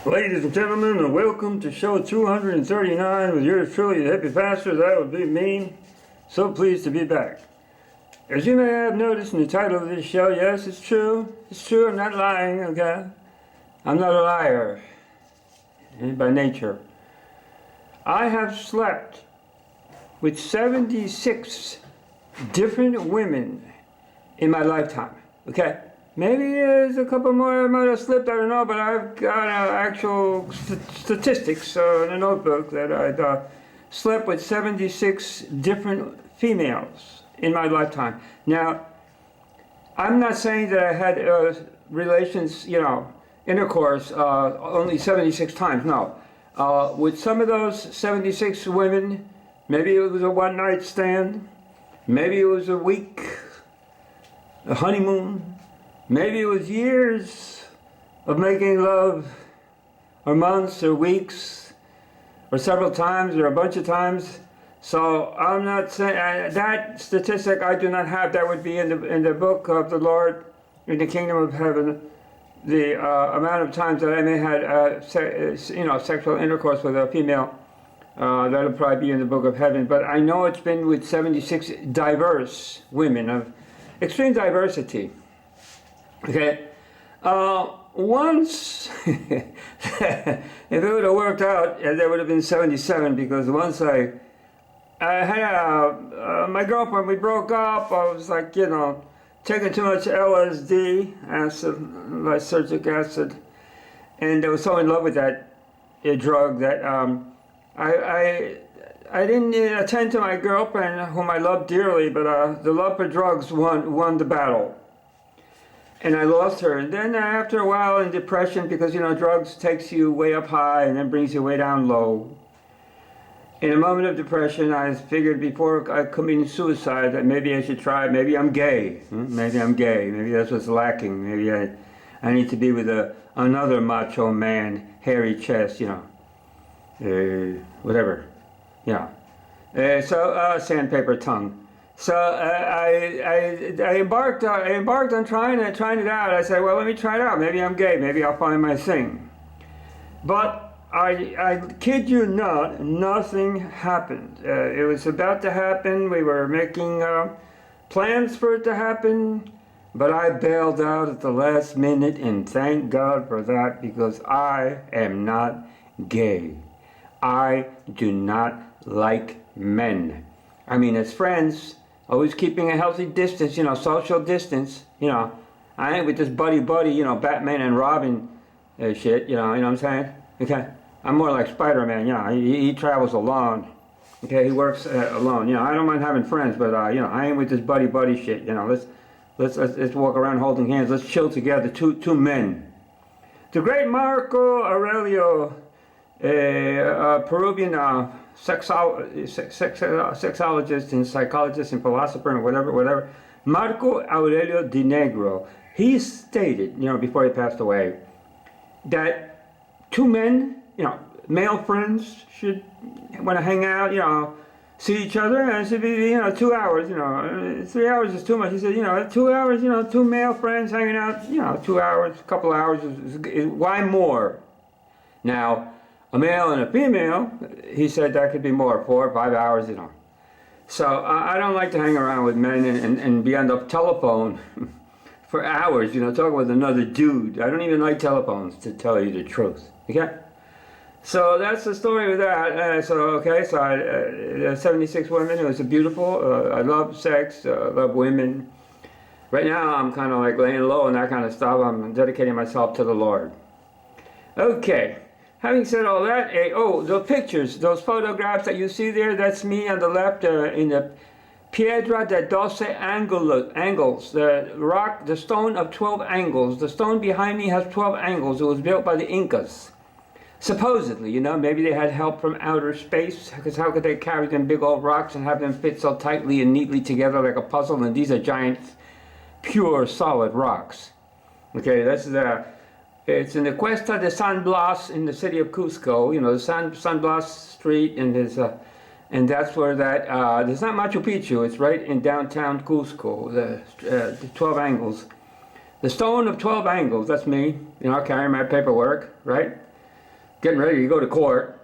Ladies and gentlemen, and welcome to show 239 with yours truly, the Hippie Pastor. That would be me. So pleased to be back. As you may have noticed in the title of this show, yes, it's true. It's true, I'm not lying, okay? I'm not a liar by nature. I have slept with 76 different women in my lifetime, okay? Maybe there's a couple more I might have slipped, I don't know, but I've got actual statistics in a notebook that I'd slept with 76 different females in my lifetime. Now, I'm not saying that I had relations, intercourse only 76 times, no. With some of those 76 women, maybe it was a one-night stand, maybe it was a week, a honeymoon, maybe it was years of making love, or months, or weeks, or several times, or a bunch of times. So I'm not saying that statistic I do not have. That would be in the book of the Lord, in the kingdom of heaven. The amount of times that I may have had, sexual intercourse with a female, that'll probably be in the book of heaven. But I know it's been with 76 diverse women of extreme diversity. Okay, once, if it would have worked out, there would have been 77, because once I had my girlfriend, we broke up. I was like, taking too much LSD, acid, lysergic acid, and I was so in love with that drug that I didn't attend to my girlfriend, whom I loved dearly, but the love for drugs won the battle. And I lost her. And then after a while in depression, because, drugs takes you way up high and then brings you way down low. In a moment of depression, I figured before I committed suicide that maybe I should try, maybe I'm gay. Maybe I'm gay. Maybe that's what's lacking. Maybe I need to be with another macho man, hairy chest, whatever. So sandpaper tongue. So I embarked on trying it out. I said, well, let me try it out. Maybe I'm gay. Maybe I'll find my thing. But I kid you not, nothing happened. It was about to happen. We were making plans for it to happen, but I bailed out at the last minute, and thank God for that, because I am not gay. I do not like men. I mean, as friends, always keeping a healthy distance, social distance, I ain't with this buddy, Batman and Robin shit, you know what I'm saying? Okay, I'm more like Spider-Man, he travels alone, okay, he works alone, I don't mind having friends, but, I ain't with this buddy shit, let's walk around holding hands, let's chill together, two men. The great Marco Aurelio, Peruvian sexologist and psychologist and philosopher and whatever, Marco Aurelio de Negro, he stated, before he passed away, that two men, male friends should, want to hang out, see each other, and it should be, 2 hours, 3 hours is too much. He said, 2 hours, two male friends hanging out, 2 hours, a couple hours, why more? Now, a male and a female, he said that could be more, 4 or 5 hours, So I don't like to hang around with men and be on the telephone for hours, talking with another dude. I don't even like telephones, to tell you the truth, okay? So that's the story with that. So I 76 women, it was beautiful. I love sex, love women. Right now I'm kind of like laying low and that kind of stuff. I'm dedicating myself to the Lord. Okay. Having said all that, the pictures, those photographs that you see there, that's me on the left in the Piedra de 12 angles, the rock, the stone of 12 angles. The stone behind me has 12 angles. It was built by the Incas. Supposedly, maybe they had help from outer space, because how could they carry them big old rocks and have them fit so tightly and neatly together like a puzzle? And these are giant, pure, solid rocks. Okay, that's it's in the Cuesta de San Blas in the city of Cusco, the San Blas Street, and that's where that, it's not Machu Picchu, it's right in downtown Cusco, the 12 angles. The stone of 12 angles, that's me, carrying my paperwork, right? getting ready to go to court.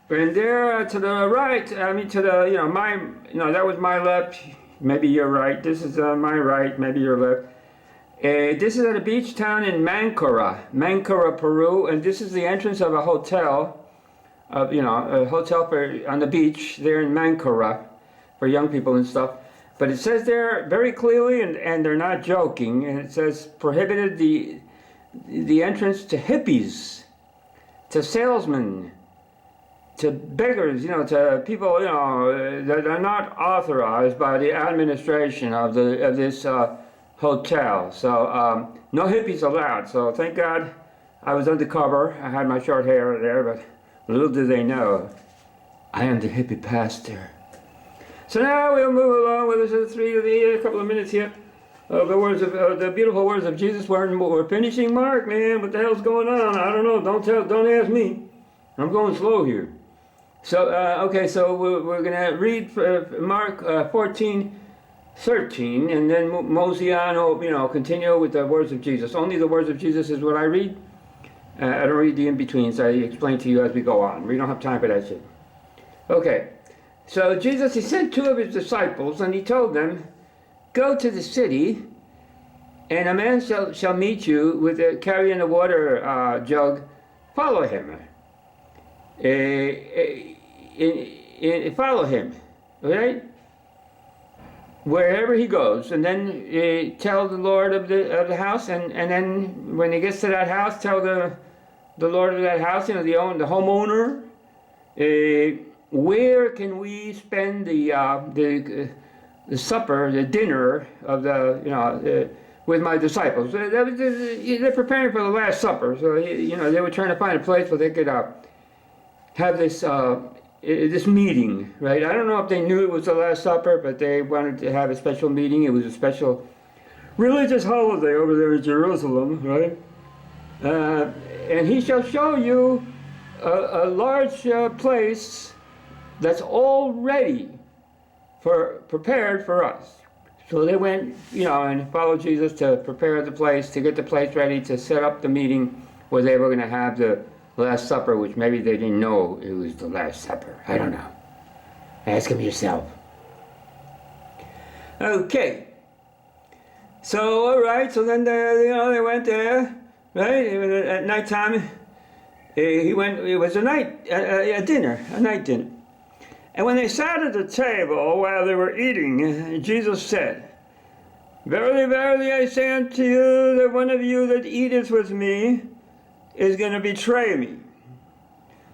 And there to the right, to the, that was my left, maybe your right. This is my right, maybe your left. This is at a beach town in Mancora, Peru, and this is the entrance of a hotel, a hotel on the beach there in Mancora for young people and stuff. But it says there very clearly, and they're not joking, and it says prohibited the entrance to hippies, to salesmen, to beggars, to people, that are not authorized by the administration of this hotel. So no hippies allowed. So thank God I was undercover. I had my short hair there, but little do they know, I am the hippie pastor. So now we'll move along with a couple of minutes here. The beautiful words of Jesus. We're finishing Mark, man. What the hell's going on? I don't know. Don't ask me. I'm going slow here. So so we're gonna read Mark 14:13, and then mosey on. Continue with the words of Jesus. Only the words of Jesus is what I read. I don't read the in-betweens. I explain to you as we go on. We don't have time for that shit. Okay. So Jesus, he sent two of his disciples, and he told them, "Go to the city, and a man shall meet you carrying a water jug. Follow him. Follow him, right? Wherever he goes, and then tell the Lord of the house, and then when he gets to that house, tell the Lord of that house, the homeowner, where can we spend the supper, the dinner of with my disciples?" They're preparing for the Last Supper, so they were trying to find a place where they could have this meeting, right? I don't know if they knew it was the Last Supper, but they wanted to have a special meeting. It was a special religious holiday over there in Jerusalem, right? And he shall show you a large place that's all ready prepared for us. So they went, and followed Jesus to prepare the place, to get the place ready, to set up the meeting where they were going to have the Last Supper, which maybe they didn't know it was the Last Supper. I don't know. Ask him yourself. Okay. So, all right. So then they went there, right? At nighttime. It was a night dinner. And when they sat at the table while they were eating, Jesus said, "Verily, verily, I say unto you, that one of you that eateth with me is going to betray me."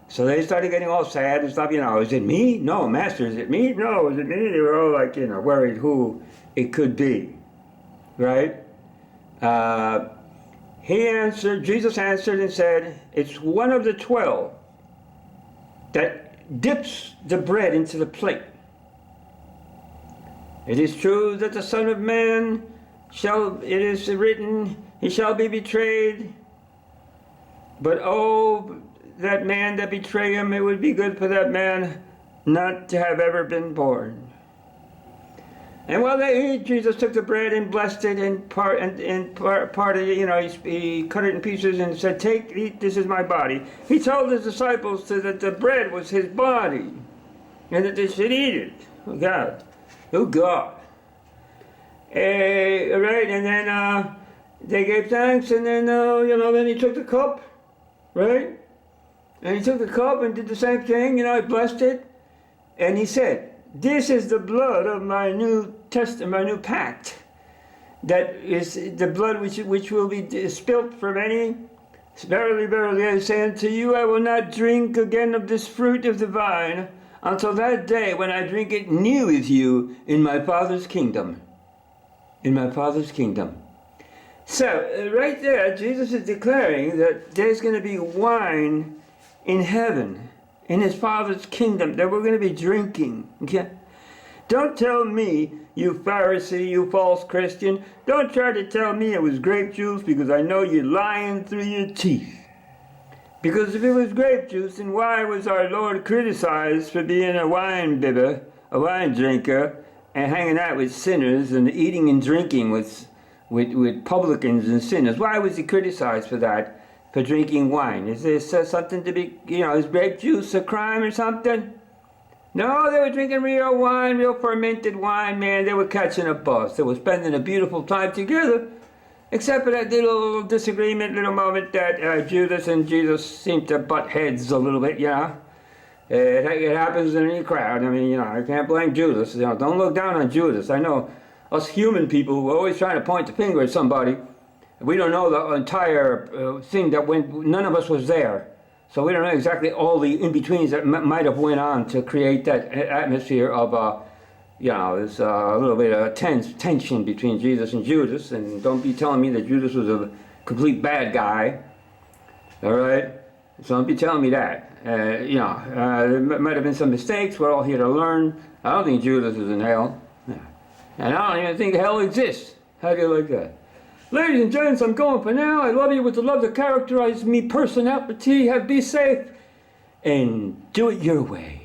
So they started getting all sad and stuff, "Is it me? No, Master, is it me? No, is it me?" They were all like, worried who it could be, right? Jesus answered and said, "It's one of the 12 that dips the bread into the plate. It is true that the Son of Man it is written, he shall be betrayed. But that man that betray him, it would be good for that man not to have ever been born." And while they ate, Jesus took the bread and blessed it, and parted it, he cut it in pieces and said, "Take, eat, this is my body." He told his disciples that the bread was his body, and that they should eat it. Oh God. Right, and then they gave thanks, and then, then he took the cup, right? And he took the cup and did the same thing, he blessed it, and he said, "This is the blood of my new testament, my new pact. That is the blood which will be spilt for many. Verily, verily, I say unto you, I will not drink again of this fruit of the vine until that day when I drink it new with you in my Father's kingdom." In my Father's kingdom. So, right there, Jesus is declaring that there's going to be wine in heaven, in his Father's kingdom, that we're going to be drinking. Okay? Don't tell me, you Pharisee, you false Christian, don't try to tell me it was grape juice, because I know you're lying through your teeth. Because if it was grape juice, then why was our Lord criticized for being a wine bibber, a wine drinker, and hanging out with sinners and eating and drinking with publicans and sinners? Why was he criticized for that? for drinking wine? Is this something to be, is grape juice a crime or something? No, they were drinking real wine, real fermented wine, man. They were catching a buzz. They were spending a beautiful time together, except for that little disagreement, little moment that Judas and Jesus seemed to butt heads a little bit, It happens in any crowd. I mean, I can't blame Judas. Don't look down on Judas. I know us human people, we're always trying to point the finger at somebody. We don't know the entire thing that went, none of us was there. So we don't know exactly all the in-betweens that might have went on to create that atmosphere of, there's a little bit of tension between Jesus and Judas. And don't be telling me that Judas was a complete bad guy. All right? So don't be telling me that. There might have been some mistakes. We're all here to learn. I don't think Judas is in hell. And I don't even think hell exists. How do you like that? Ladies and gents, I'm going for now. I love you with the love that characterizes me personality. Be safe and do it your way.